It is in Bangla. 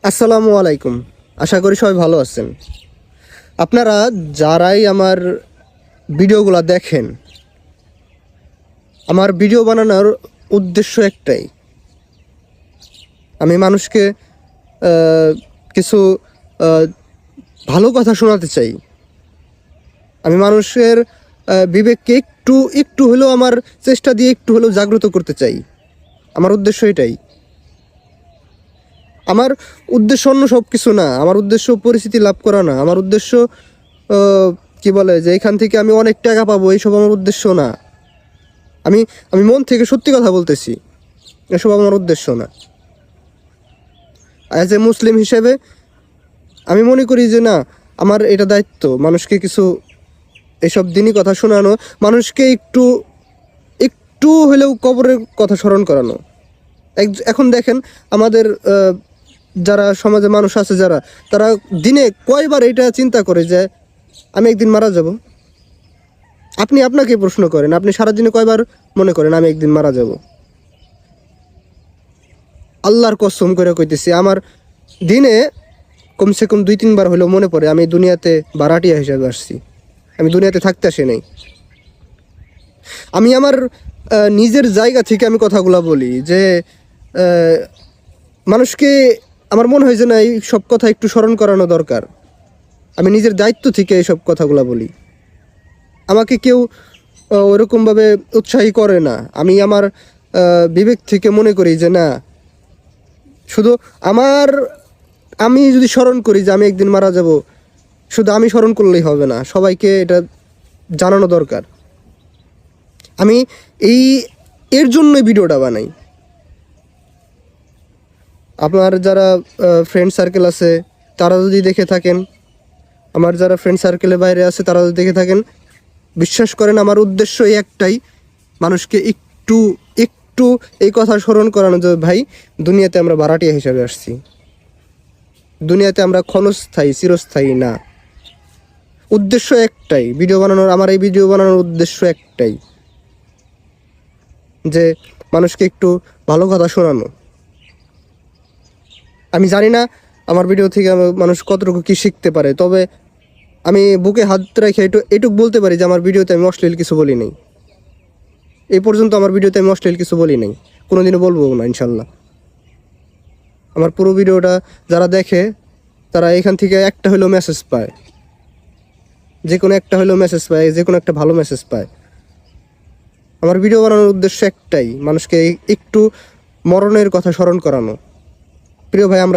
আসসালামু আলাইকুম। আশা করি সবাই ভালো আছেন। আপনারা যারাই আমার ভিডিওগুলো দেখেন, আমার ভিডিও বানানোর উদ্দেশ্য একটাই, আমি মানুষকে কিছু ভালো কথা শোনাতে চাই। আমি মানুষের বিবেককে একটু একটু হলেও আমার চেষ্টা দিয়ে একটু হলেও জাগ্রত করতে চাই। আমার উদ্দেশ্য এটাই। আমার উদ্দেশ্য অন্য সব কিছু না। আমার উদ্দেশ্য পরিচিতি লাভ করা না। আমার উদ্দেশ্য কি বলে যে এখান থেকে আমি অনেক টাকা পাবো, এইসব আমার উদ্দেশ্য না। আমি আমি মন থেকে সত্যি কথা বলতেছি, এসব আমার উদ্দেশ্য না। অ্যাজ এ মুসলিম হিসেবে আমি মনে করি যে না, আমার এটা দায়িত্ব মানুষকে কিছু এসব দিনই কথা শোনানো, মানুষকে একটু একটু হলেও কবরের কথা স্মরণ করানো। এখন দেখেন আমাদের যারা সমাজে মানুষ আছে, তারা দিনে কয়বার এটা চিন্তা করে যে আমি একদিন মারা যাব। আপনি আপনাকে প্রশ্ন করেন, আপনি সারাদিনে কয়বার মনে করেন আমি একদিন মারা যাব? আল্লাহর কসম করে কইতেছি, আমার দিনে কমসে কম 2-3 বার হলেও মনে পড়ে আমি দুনিয়াতে ভাড়াটিয়া হিসেবে আসছি, আমি দুনিয়াতে থাকতে আসি নাই। আমি আমার নিজের জায়গা থেকে আমি কথাগুলো বলি যে মানুষকে আমার মনে হয় যে না, এই সব কথা একটু স্মরণ করানো দরকার। আমি নিজের দায়িত্ব থেকে এইসব কথাগুলো বলি। আমাকে কেউ ওরকমভাবে উৎসাহী করে না। আমি আমার বিবেক থেকে মনে করি যে না, শুধু আমি যদি স্মরণ করি যে আমি একদিন মারা যাব, শুধু আমি স্মরণ করলেই হবে না, সবাইকে এটা জানানো দরকার। আমি এর জন্যই ভিডিওটা বানাই। আপনার যারা ফ্রেন্ড সার্কেল আছে তারা যদি দেখে থাকেন, আমার যারা ফ্রেন্ড সার্কেলের বাইরে আছে তারা যদি দেখে থাকেন, বিশ্বাস করেন আমার উদ্দেশ্য একটাই, মানুষকে একটু একটু এই কথা স্মরণ করানো যে ভাই, দুনিয়াতে আমরা ভাড়াটিয়া হিসাবে আসছি, দুনিয়াতে আমরা ক্ষণস্থায়ী চিরস্থায়ী না। উদ্দেশ্য একটাই ভিডিও বানানোর, আমার এই ভিডিও বানানোর উদ্দেশ্য একটাই, যে মানুষকে একটু ভালো কথা শোনানো। আমি জানি না আমার ভিডিও থেকে মানুষ কতটুকু কী শিখতে পারে, তবে আমি বুকে হাত রেখে এটুকু বলতে পারি যে আমার ভিডিওতে আমি অশ্লীল কিছু বলি নাই। এই পর্যন্ত আমার ভিডিওতে আমি অশ্লীল কিছু বলি নাই, কোনোদিনও বলবো না ইনশাল্লাহ। আমার পুরো ভিডিওটা যারা দেখে তারা এখান থেকে একটা হলেও মেসেজ পায়, যে কোনো একটা হলেও মেসেজ পায়, যে কোনো একটা ভালো মেসেজ পায়। আমার ভিডিও বানানোর উদ্দেশ্য একটাই, মানুষকে একটু মরণের কথা স্মরণ করানো। প্রিয় ভাই, আমরা